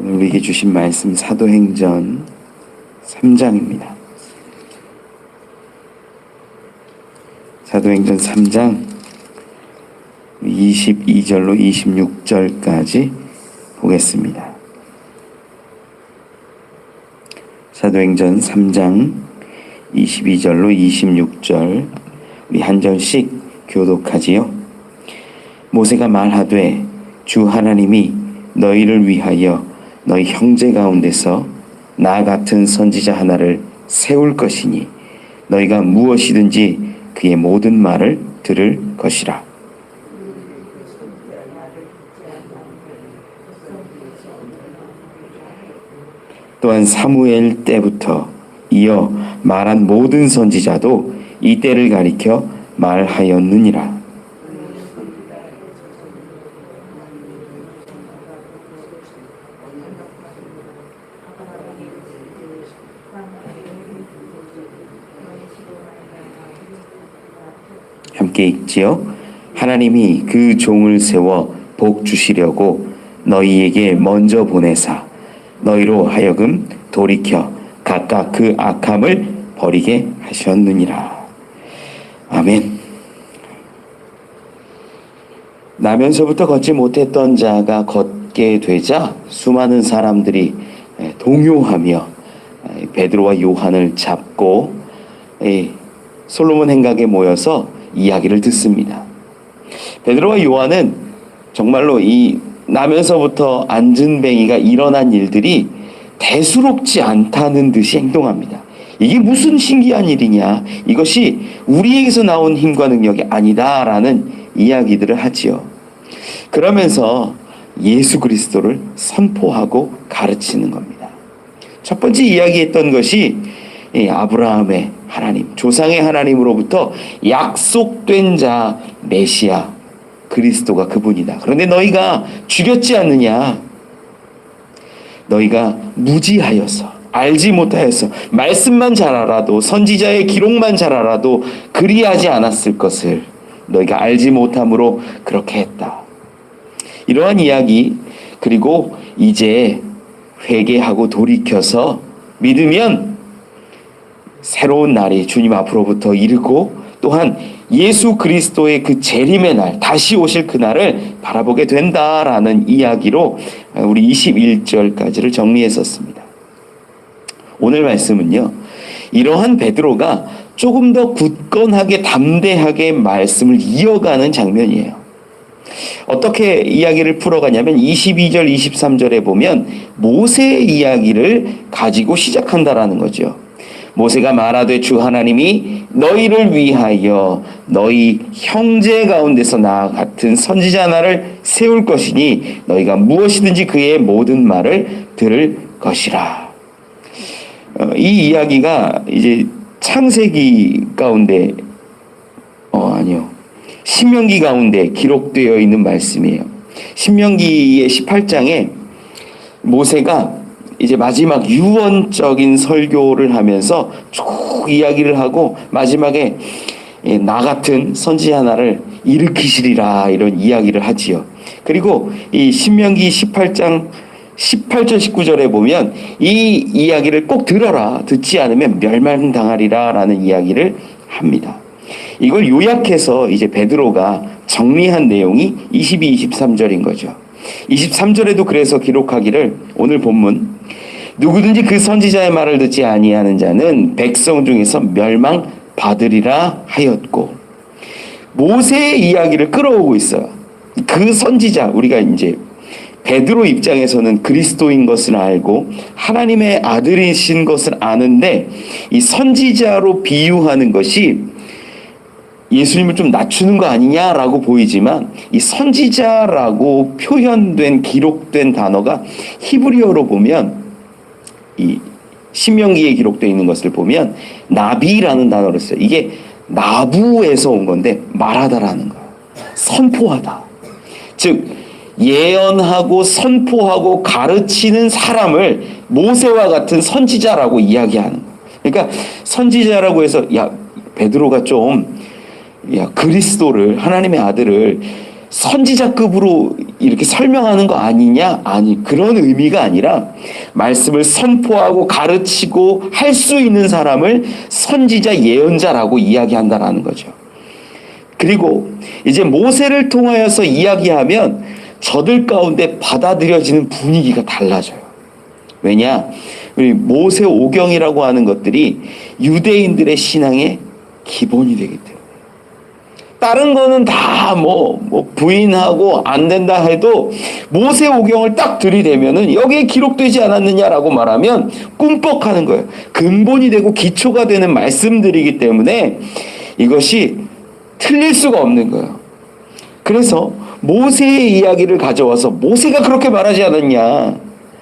오늘 우리에게 주신 말씀 사도행전 3장입니다. 사도행전 3장 22절로 26절까지 보겠습니다. 사도행전 3장 22절로 26절 우리 한 절씩 교독하지요. 모세가 말하되 주 하나님이 너희를 위하여 너희 형제 가운데서 나 같은 선지자 하나를 세울 것이니 너희가 무엇이든지 그의 모든 말을 들을 것이라. 또한 사무엘 때부터 이어 말한 모든 선지자도 이 때를 가리켜 말하였느니라. 함께 읽지요. 하나님이 그 종을 세워 복 주시려고 너희에게 먼저 보내사 너희로 하여금 돌이켜 각각 그 악함을 버리게 하셨느니라. 아멘. 나면서부터 걷지 못했던 자가 걷게 되자 수많은 사람들이 동요하며 베드로와 요한을 잡고 솔로몬 행각에 모여서 이야기를 듣습니다. 베드로와 요한은 정말로 이 나면서부터 안전뱅이가 일어난 일들이 대수롭지 않다는 듯이 행동합니다. 이게 무슨 신기한 일이냐, 이것이 우리에게서 나온 힘과 능력이 아니다라는 이야기들을 하지요. 그러면서 예수 그리스도를 선포하고 가르치는 겁니다. 첫 번째 이야기했던 것이 아브라함의 하나님, 조상의 하나님으로부터 약속된 자 메시아 그리스도가 그분이다. 그런데 너희가 죽였지 않느냐? 너희가 무지하여서, 알지 못하여서, 말씀만 잘 알아도, 선지자의 기록만 잘 알아도 그리하지 않았을 것을 너희가 알지 못함으로 그렇게 했다. 이러한 이야기, 그리고 이제 회개하고 돌이켜서 믿으면 새로운 날이 주님 앞으로부터 이르고 또한 예수 그리스도의 그 재림의 날, 다시 오실 그날을 바라보게 된다라는 이야기로 우리 21절까지를 정리했었습니다. 오늘 말씀은요, 이러한 베드로가 조금 더 굳건하게 담대하게 말씀을 이어가는 장면이에요. 어떻게 이야기를 풀어가냐면 22절 23절에 보면 모세의 이야기를 가지고 시작한다라는 거죠. 모세가 말하되 주 하나님이 너희를 위하여 너희 형제 가운데서 나 같은 선지자 하나를 세울 것이니 너희가 무엇이든지 그의 모든 말을 들을 것이라. 이 이야기가 이제 창세기 가운데 신명기 가운데 기록되어 있는 말씀이에요. 신명기의 18장에 모세가 이제 마지막 유언적인 설교를 하면서 쭉 이야기를 하고 마지막에 나 같은 선지자 하나를 일으키시리라 이런 이야기를 하지요. 그리고 이 신명기 18장 18절 19절에 보면 이 이야기를 꼭 들어라, 듣지 않으면 멸망당하리라 라는 이야기를 합니다. 이걸 요약해서 이제 베드로가 정리한 내용이 22, 23절인 거죠. 23절에도 그래서 기록하기를 오늘 본문 누구든지 그 선지자의 말을 듣지 아니하는 자는 백성 중에서 멸망받으리라 하였고, 모세의 이야기를 끌어오고 있어요. 그 선지자, 우리가 이제 베드로 입장에서는 그리스도인 것을 알고 하나님의 아들이신 것을 아는데 이 선지자로 비유하는 것이 예수님을 좀 낮추는 거 아니냐라고 보이지만 이 선지자라고 표현된 기록된 단어가 히브리어로 보면 이 신명기에 기록되어 있는 것을 보면 나비라는 단어를 써요. 이게 나부에서 온 건데 말하다라는 거예요. 선포하다. 즉 예언하고 선포하고 가르치는 사람을 모세와 같은 선지자라고 이야기하는 거예요. 그러니까 선지자라고 해서 야 베드로가 좀 그리스도를, 하나님의 아들을 선지자급으로 이렇게 설명하는 거 아니냐? 아니, 그런 의미가 아니라 말씀을 선포하고 가르치고 할 수 있는 사람을 선지자 예언자라고 이야기한다라는 거죠. 그리고 이제 모세를 통하여서 이야기하면 저들 가운데 받아들여지는 분위기가 달라져요. 왜냐? 우리 모세 오경이라고 하는 것들이 유대인들의 신앙의 기본이 되기 때문에. 다른 거는 다 부인하고 안 된다 해도 모세 오경을 딱 들이대면은 여기에 기록되지 않았느냐라고 말하면 꿈뻑하는 거예요. 근본이 되고 기초가 되는 말씀들이기 때문에 이것이 틀릴 수가 없는 거예요. 그래서 모세의 이야기를 가져와서 모세가 그렇게 말하지 않았냐.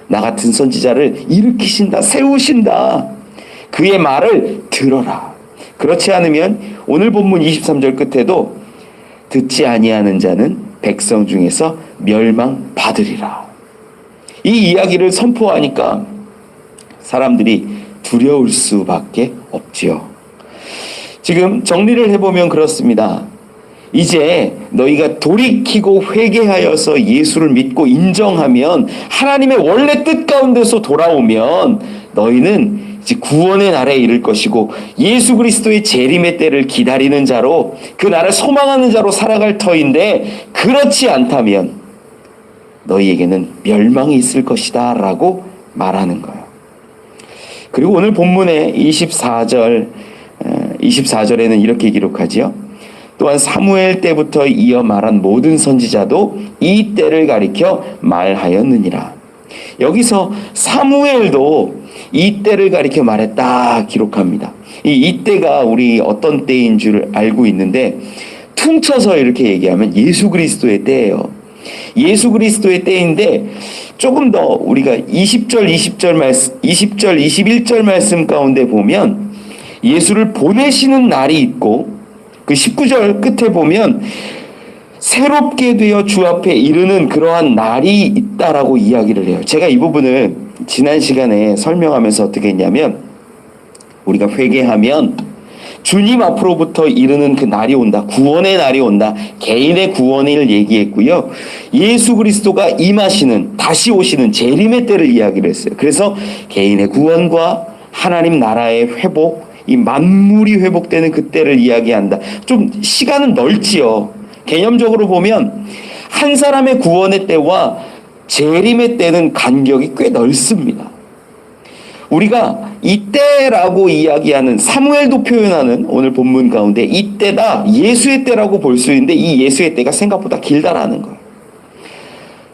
나 같은 선지자를 일으키신다, 세우신다. 그의 말을 들어라. 그렇지 않으면 오늘 본문 23절 끝에도 듣지 아니하는 자는 백성 중에서 멸망받으리라. 이 이야기를 선포하니까 사람들이 두려울 수밖에 없지요. 지금 정리를 해보면 그렇습니다. 이제 너희가 돌이키고 회개하여서 예수를 믿고 인정하면 하나님의 원래 뜻 가운데서 돌아오면 너희는 이제 구원의 날에 이를 것이고 예수 그리스도의 재림의 때를 기다리는 자로 그 날을 소망하는 자로 살아갈 터인데 그렇지 않다면 너희에게는 멸망이 있을 것이다 라고 말하는 거예요. 그리고 오늘 본문의 24절에는 이렇게 기록하지요. 또한 사무엘 때부터 이어 말한 모든 선지자도 이 때를 가리켜 말하였느니라. 여기서 사무엘도 이 때를 가리켜 말했다 기록합니다. 이 때가 우리 어떤 때인 줄 알고 있는데 퉁쳐서 이렇게 얘기하면 예수 그리스도의 때예요. 예수 그리스도의 때인데 조금 더 우리가 20절, 21절 말씀 가운데 보면 예수를 보내시는 날이 있고 그 19절 끝에 보면 새롭게 되어 주 앞에 이르는 그러한 날이 있다라고 이야기를 해요. 제가 이 부분을 지난 시간에 설명하면서 어떻게 했냐면 우리가 회개하면 주님 앞으로부터 이르는 그 날이 온다. 구원의 날이 온다. 개인의 구원을 얘기했고요. 예수 그리스도가 임하시는 다시 오시는 재림의 때를 이야기를 했어요. 그래서 개인의 구원과 하나님 나라의 회복, 이 만물이 회복되는 그때를 이야기한다. 좀 시간은 넓지요. 개념적으로 보면 한 사람의 구원의 때와 재림의 때는 간격이 꽤 넓습니다. 우리가 이때라고 이야기하는 사무엘도 표현하는 오늘 본문 가운데 이때다 예수의 때라고 볼 수 있는데 이 예수의 때가 생각보다 길다라는 거예요.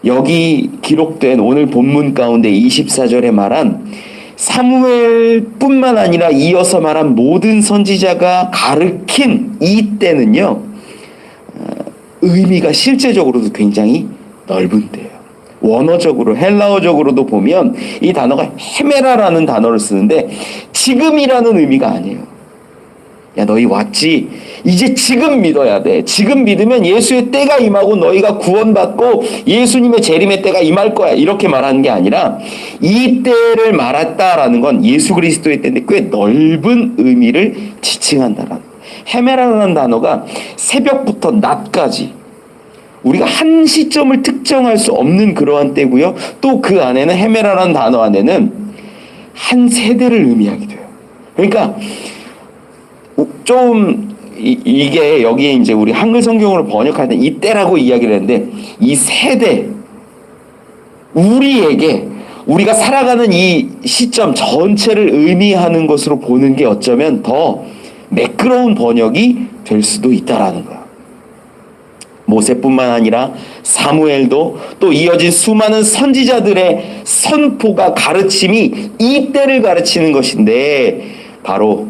여기 기록된 오늘 본문 가운데 24절에 말한 사무엘뿐만 아니라 이어서 말한 모든 선지자가 가르친 이 때는요, 의미가 실제적으로도 굉장히 넓은 때예요. 원어적으로 헬라어적으로도 보면 이 단어가 헤메라라는 단어를 쓰는데 지금이라는 의미가 아니에요. 야, 너희 왔지? 이제 지금 믿어야 돼. 지금 믿으면 예수의 때가 임하고 너희가 구원받고 예수님의 재림의 때가 임할 거야. 이렇게 말하는 게 아니라 이 때를 말했다라는 건 예수 그리스도의 때인데 꽤 넓은 의미를 지칭한다라는 거예요. 헤메라라는 단어가 새벽부터 낮까지 우리가 한 시점을 특정할 수 없는 그러한 때고요. 또 그 안에는 헤메라라는 단어 안에는 한 세대를 의미하기도 해요. 그러니까 좀 이게 여기에 이제 우리 한글 성경으로 번역할 때 이때라고 이야기를 했는데 이 세대 우리에게 우리가 살아가는 이 시점 전체를 의미하는 것으로 보는 게 어쩌면 더 매끄러운 번역이 될 수도 있다라는 거야. 모세뿐만 아니라 사무엘도 또 이어진 수많은 선지자들의 선포가 가르침이 이 때를 가르치는 것인데 바로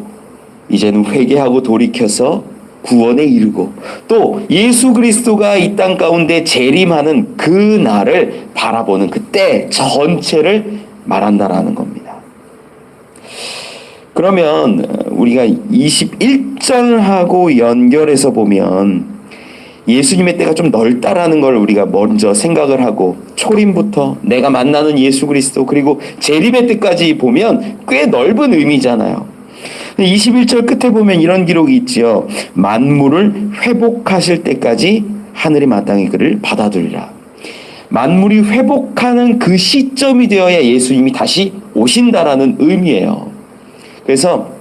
이제는 회개하고 돌이켜서 구원에 이르고 또 예수 그리스도가 이 땅 가운데 재림하는 그 날을 바라보는 그때 전체를 말한다라는 겁니다. 그러면 우리가 21절하고 연결해서 보면 예수님의 때가 좀 넓다라는 걸 우리가 먼저 생각을 하고 초림부터 내가 만나는 예수 그리스도 그리고 재림의 때까지 보면 꽤 넓은 의미잖아요. 21절 끝에 보면 이런 기록이 있지요. 만물을 회복하실 때까지 하늘이 마땅히 그를 받아들이라. 만물이 회복하는 그 시점이 되어야 예수님이 다시 오신다라는 의미예요. 그래서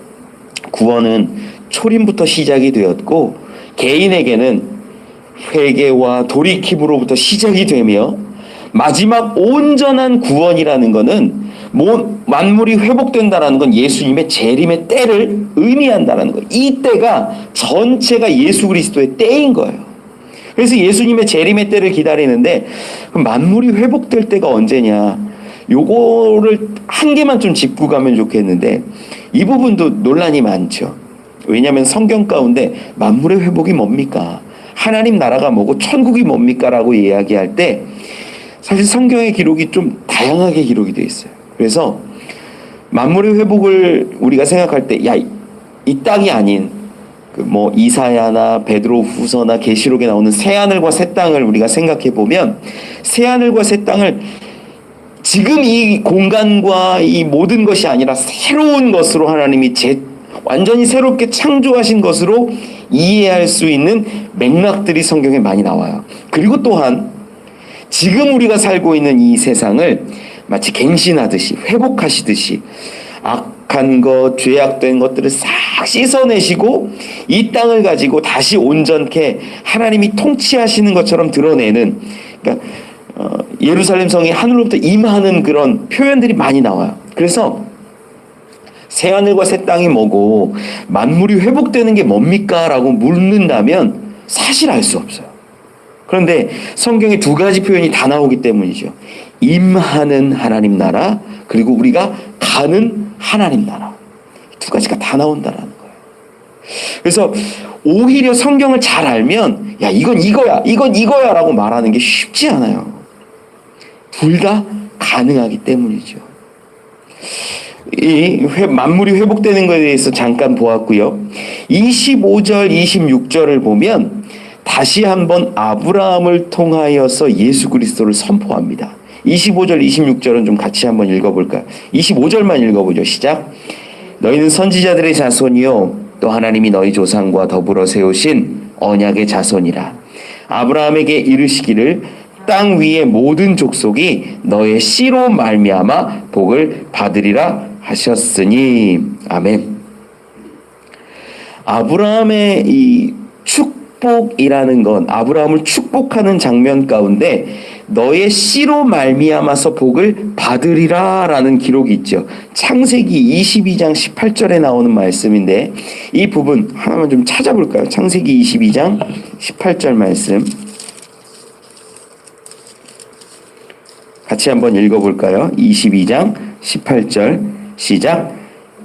구원은 초림부터 시작이 되었고 개인에게는 회개와 돌이킴으로부터 시작이 되며 마지막 온전한 구원이라는 것은 만물이 회복된다라는 건 예수님의 재림의 때를 의미한다라는 거예요. 이 때가 전체가 예수 그리스도의 때인 거예요. 그래서 예수님의 재림의 때를 기다리는데 만물이 회복될 때가 언제냐? 요거를 한 개만 좀 짚고 가면 좋겠는데 이 부분도 논란이 많죠. 왜냐하면 성경 가운데 만물의 회복이 뭡니까? 하나님 나라가 뭐고 천국이 뭡니까? 라고 이야기할 때 사실 성경의 기록이 좀 다양하게 기록이 되어 있어요. 그래서 만물의 회복을 우리가 생각할 때 이 땅이 아닌 뭐 이사야나 베드로후서나 계시록에 나오는 새 하늘과 새 땅을 우리가 생각해 보면 새 하늘과 새 땅을 지금 이 공간과 이 모든 것이 아니라 새로운 것으로 하나님이 완전히 새롭게 창조하신 것으로 이해할 수 있는 맥락들이 성경에 많이 나와요. 그리고 또한 지금 우리가 살고 있는 이 세상을 마치 갱신하듯이 회복하시듯이 악한 것, 죄악된 것들을 싹 씻어내시고 이 땅을 가지고 다시 온전케 하나님이 통치하시는 것처럼 드러내는, 그러니까 예루살렘 성이 하늘로부터 임하는 그런 표현들이 많이 나와요. 그래서 새하늘과 새 땅이 뭐고 만물이 회복되는 게 뭡니까? 라고 묻는다면 사실 알 수 없어요. 그런데 성경에 두 가지 표현이 다 나오기 때문이죠. 임하는 하나님 나라, 그리고 우리가 가는 하나님 나라. 두 가지가 다 나온다라는 거예요. 그래서 오히려 성경을 잘 알면 야 이건 이거야, 이건 이거야 라고 말하는 게 쉽지 않아요. 둘 다 가능하기 때문이죠. 이 만물이 회복되는 것에 대해서 잠깐 보았고요. 25절, 26절을 보면 다시 한번 아브라함을 통하여서 예수 그리스도를 선포합니다. 25절, 26절은 좀 같이 한번 읽어볼까요? 25절만 읽어보죠. 시작. 너희는 선지자들의 자손이요 또 하나님이 너희 조상과 더불어 세우신 언약의 자손이라. 아브라함에게 이르시기를 땅 위의 모든 족속이 너의 씨로 말미암아 복을 받으리라 하셨으니. 아멘. 아브라함의 이 축복이라는 건 아브라함을 축복하는 장면 가운데 너의 씨로 말미암아서 복을 받으리라 라는 기록이 있죠. 창세기 22장 18절에 나오는 말씀인데 이 부분 하나만 좀 찾아볼까요? 창세기 22장 18절 말씀 같이 한번 읽어볼까요? 22장 18절 시작.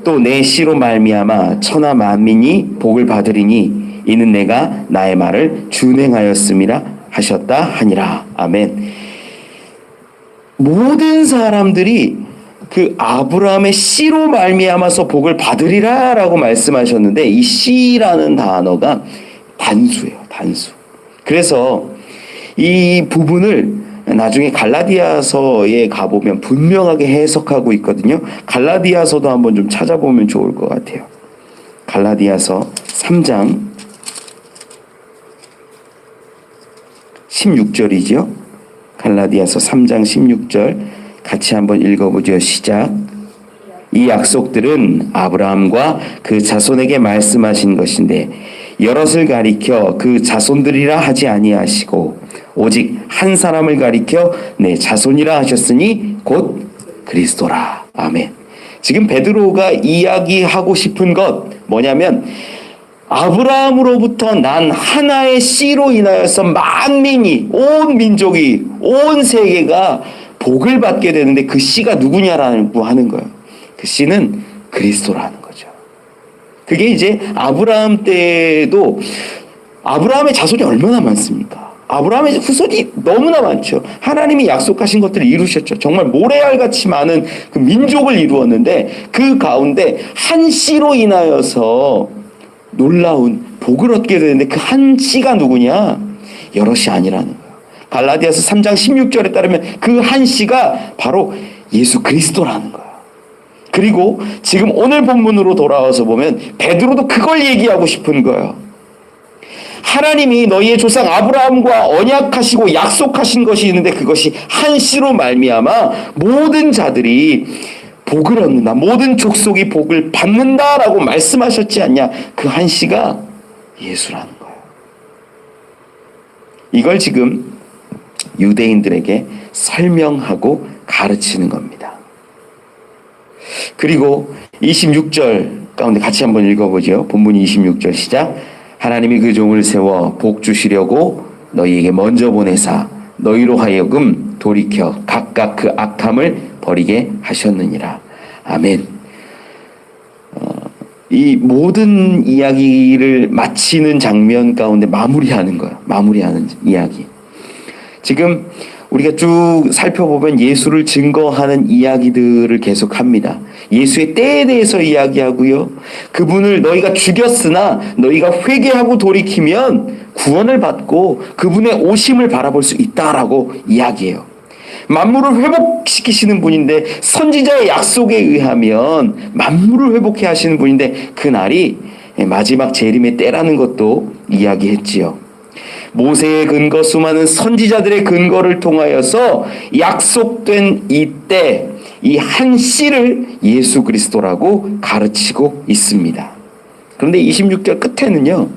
또 내 씨로 말미암아 천하 만민이 복을 받으리니 이는 내가 나의 말을 준행하였음이라 하셨다 하니라. 아멘. 모든 사람들이 그 아브라함의 씨로 말미암아서 복을 받으리라 라고 말씀하셨는데 이 씨라는 단어가 단수예요. 단수. 그래서 이 부분을 나중에 갈라디아서에 가보면 분명하게 해석하고 있거든요. 갈라디아서도 한번 좀 찾아보면 좋을 것 같아요. 갈라디아서 3장 16절이죠. 갈라디아서 3장 16절 같이 한번 읽어보죠. 시작. 이 약속들은 아브라함과 그 자손에게 말씀하신 것인데 여럿을 가리켜 그 자손들이라 하지 아니하시고 오직 한 사람을 가리켜 내 자손이라 하셨으니 곧 그리스도라. 아멘. 지금 베드로가 이야기하고 싶은 것 뭐냐면 아브라함으로부터 난 하나의 씨로 인하여서 만민이, 온 민족이, 온 세계가 복을 받게 되는데 그 씨가 누구냐라고 하는 거예요. 그 씨는 그리스도라는 거죠. 그게 이제 아브라함 때도 아브라함의 자손이 얼마나 많습니까? 아브라함의 후손이 너무나 많죠. 하나님이 약속하신 것들을 이루셨죠. 정말 모래알같이 많은 그 민족을 이루었는데 그 가운데 한 씨로 인하여서 놀라운 복을 얻게 되는데 그 한 씨가 누구냐? 여럿이 아니라는 거예요. 갈라디아서 3장 16절에 따르면 그 한 씨가 바로 예수 그리스도라는 거예요. 그리고 지금 오늘 본문으로 돌아와서 보면 베드로도 그걸 얘기하고 싶은 거예요. 하나님이 너희의 조상 아브라함과 언약하시고 약속하신 것이 있는데 그것이 한 씨로 말미암아 모든 자들이 복을 얻는다. 모든 족속이 복을 받는다라고 말씀하셨지 않냐. 그 한 씨가 예수라는 거예요. 이걸 지금 유대인들에게 설명하고 가르치는 겁니다. 그리고 26절 가운데 같이 한번 읽어보죠. 본문이 26절 시작. 하나님이 그 종을 세워 복 주시려고 너희에게 먼저 보내사 너희로 하여금 돌이켜 각각 그 악함을 버리게 하셨느니라. 아멘. 이 모든 이야기를 마치는 장면 가운데 마무리하는 거예요. 마무리하는 이야기. 지금 우리가 쭉 살펴보면 예수를 증거하는 이야기들을 계속합니다. 예수의 때에 대해서 이야기하고요. 그분을 너희가 죽였으나 너희가 회개하고 돌이키면 구원을 받고 그분의 오심을 바라볼 수 있다라고 이야기해요. 만물을 회복시키시는 분인데 선지자의 약속에 의하면 만물을 회복해 하시는 분인데 그날이 마지막 재림의 때라는 것도 이야기했지요. 모세의 근거, 수많은 선지자들의 근거를 통하여서 약속된 이때 이 한 씨를 예수 그리스도라고 가르치고 있습니다. 그런데 26절 끝에는요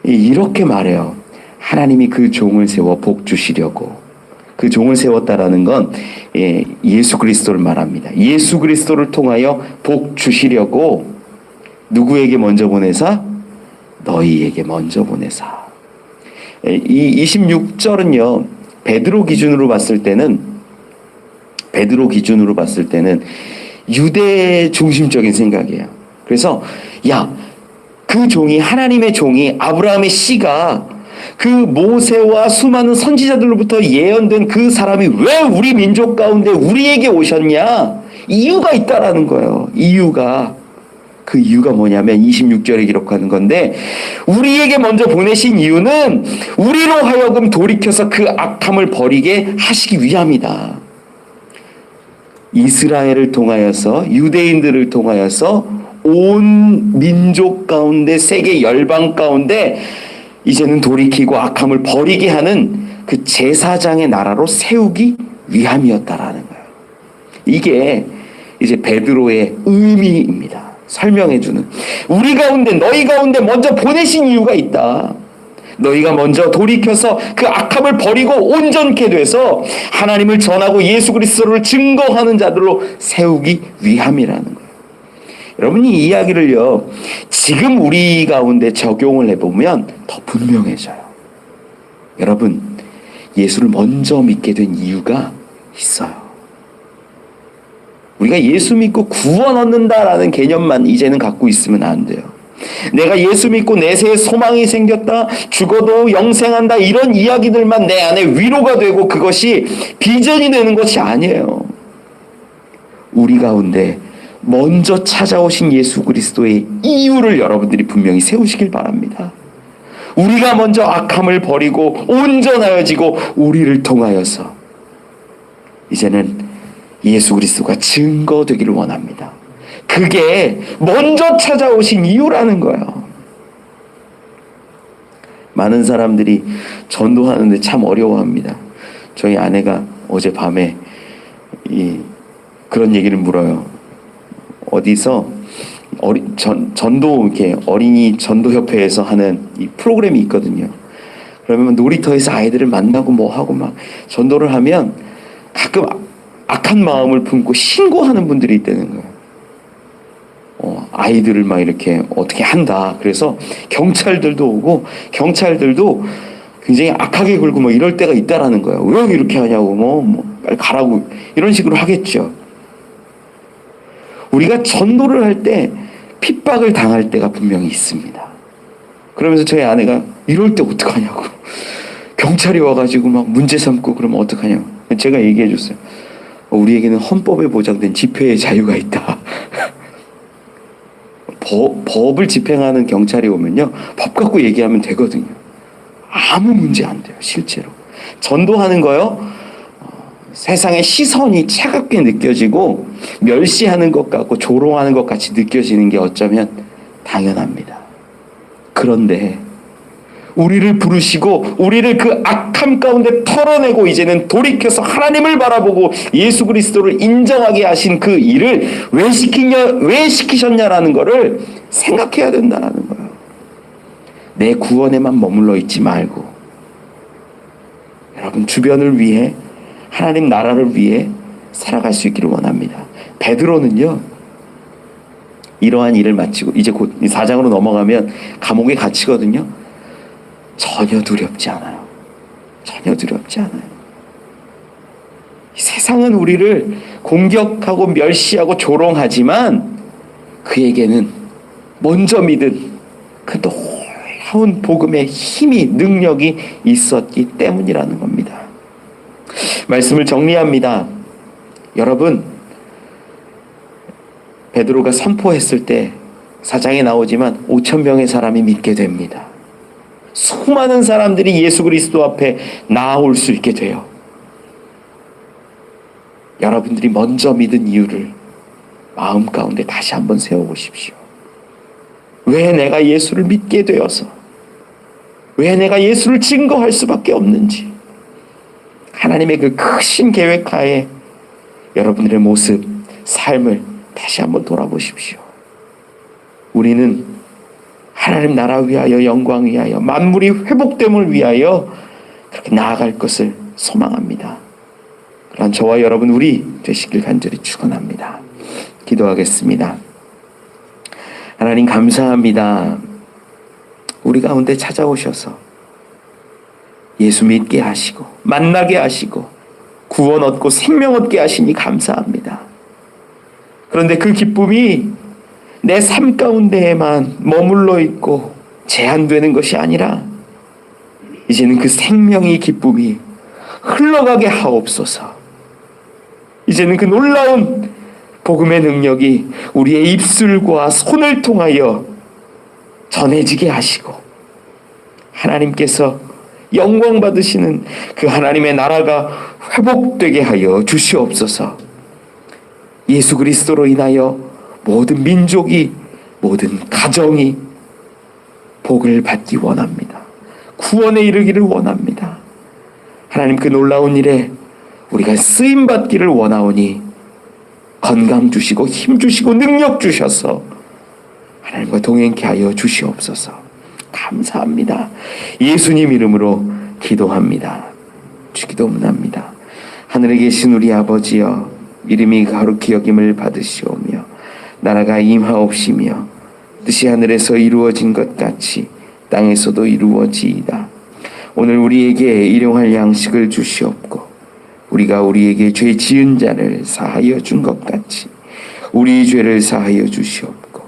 이렇게 말해요. 하나님이 그 종을 세워 복 주시려고. 그 종을 세웠다라는 건 예수 그리스도를 말합니다. 예수 그리스도를 통하여 복 주시려고 누구에게 먼저 보내사? 너희에게 먼저 보내사. 이 26절은요 베드로 기준으로 봤을 때는 유대 중심적인 생각이에요. 그래서 그 종이 하나님의 종이 아브라함의 씨가 그 모세와 수많은 선지자들로부터 예언된 그 사람이 왜 우리 민족 가운데 우리에게 오셨냐? 이유가 있다라는 거예요. 그 이유가 뭐냐면 26절에 기록하는 건데 우리에게 먼저 보내신 이유는 우리로 하여금 돌이켜서 그 악함을 버리게 하시기 위함이다. 이스라엘을 통하여서 유대인들을 통하여서 온 민족 가운데 세계 열방 가운데 이제는 돌이키고 악함을 버리게 하는 그 제사장의 나라로 세우기 위함이었다라는 거예요. 이게 이제 베드로의 의미입니다. 설명해주는 우리 가운데 너희 가운데 먼저 보내신 이유가 있다. 너희가 먼저 돌이켜서 그 악함을 버리고 온전케 돼서 하나님을 전하고 예수 그리스도를 증거하는 자들로 세우기 위함이라는 거예요. 여러분 이 이야기를요 지금 우리 가운데 적용을 해보면 더 분명해져요. 여러분 예수를 먼저 믿게 된 이유가 있어요. 우리가 예수 믿고 구원 얻는다라는 개념만 이제는 갖고 있으면 안 돼요. 내가 예수 믿고 내세에 소망이 생겼다, 죽어도 영생한다 이런 이야기들만 내 안에 위로가 되고 그것이 비전이 되는 것이 아니에요. 우리 가운데 먼저 찾아오신 예수 그리스도의 이유를 여러분들이 분명히 세우시길 바랍니다. 우리가 먼저 악함을 버리고 온전하여지고 우리를 통하여서 이제는 예수 그리스도가 증거되기를 원합니다. 그게 먼저 찾아오신 이유라는 거예요. 많은 사람들이 전도하는데 참 어려워합니다. 저희 아내가 어젯밤에 그런 얘기를 물어요. 어디서 전도 이렇게 어린이 전도협회에서 하는 이 프로그램이 있거든요. 그러면 놀이터에서 아이들을 만나고 뭐 하고 막 전도를 하면 가끔 악한 마음을 품고 신고하는 분들이 있다는 거예요. 아이들을 막 이렇게 어떻게 한다. 그래서 경찰들도 오고 경찰들도 굉장히 악하게 굴고 뭐 이럴 때가 있다라는 거예요. 왜 이렇게 하냐고 뭐 빨리 가라고 이런 식으로 하겠죠. 우리가 전도를 할 때 핍박을 당할 때가 분명히 있습니다. 그러면서 저희 아내가 이럴 때 어떡하냐고 경찰이 와가지고 막 문제 삼고 그러면 어떡하냐고 제가 얘기해 줬어요. 우리에게는 헌법에 보장된 집회의 자유가 있다. 법을 집행하는 경찰이 오면요 법 갖고 얘기하면 되거든요. 아무 문제 안 돼요. 실제로 전도하는 거요 세상의 시선이 차갑게 느껴지고 멸시하는 것 같고 조롱하는 것 같이 느껴지는 게 어쩌면 당연합니다. 그런데 우리를 부르시고 우리를 그 악함 가운데 털어내고 이제는 돌이켜서 하나님을 바라보고 예수 그리스도를 인정하게 하신 그 일을 왜 시키셨냐라는 것을 생각해야 된다는 거예요. 내 구원에만 머물러 있지 말고 여러분 주변을 위해 하나님 나라를 위해 살아갈 수 있기를 원합니다. 베드로는요 이러한 일을 마치고 이제 곧 4장으로 넘어가면 감옥에 갇히거든요. 전혀 두렵지 않아요. 전혀 두렵지 않아요. 세상은 우리를 공격하고 멸시하고 조롱하지만 그에게는 먼저 믿은 그 놀라운 복음의 힘이 능력이 있었기 때문이라는 겁니다. 말씀을 정리합니다. 여러분 베드로가 선포했을 때 4장에 나오지만 5,000명의 사람이 믿게 됩니다. 수많은 사람들이 예수 그리스도 앞에 나아올 수 있게 돼요. 여러분들이 먼저 믿은 이유를 마음 가운데 다시 한번 세워보십시오. 왜 내가 예수를 믿게 되어서 왜 내가 예수를 증거할 수밖에 없는지 하나님의 그 크신 계획하에 여러분들의 모습, 삶을 다시 한번 돌아보십시오. 우리는 하나님 나라 위하여 영광 위하여 만물이 회복됨을 위하여 그렇게 나아갈 것을 소망합니다. 그런 저와 여러분 우리 되시길 간절히 축원합니다. 기도하겠습니다. 하나님 감사합니다. 우리 가운데 찾아오셔서 예수 믿게 하시고 만나게 하시고 구원 얻고 생명 얻게 하시니 감사합니다. 그런데 그 기쁨이 내 삶 가운데에만 머물러 있고 제한되는 것이 아니라 이제는 그 생명의 기쁨이 흘러가게 하옵소서. 이제는 그 놀라운 복음의 능력이 우리의 입술과 손을 통하여 전해지게 하시고 하나님께서 영광 받으시는 그 하나님의 나라가 회복되게 하여 주시옵소서. 예수 그리스도로 인하여 모든 민족이 모든 가정이 복을 받기 원합니다. 구원에 이르기를 원합니다. 하나님 그 놀라운 일에 우리가 쓰임 받기를 원하오니 건강 주시고 힘 주시고 능력 주셔서 하나님과 동행케 하여 주시옵소서. 감사합니다. 예수님 이름으로 기도합니다. 기도문합니다. 하늘에 계신 우리 아버지여 이름이 거룩히 여김을 받으시오며 나라가 임하옵시며 뜻이 하늘에서 이루어진 것 같이 땅에서도 이루어지이다. 오늘 우리에게 일용할 양식을 주시옵고 우리가 우리에게 죄 지은 자를 사하여 준 것 같이 우리 죄를 사하여 주시옵고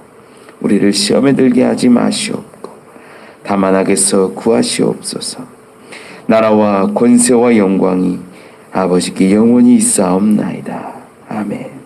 우리를 시험에 들게 하지 마시옵고 다만 악에서 구하시옵소서. 나라와 권세와 영광이 아버지께 영원히 있사옵나이다. 아멘.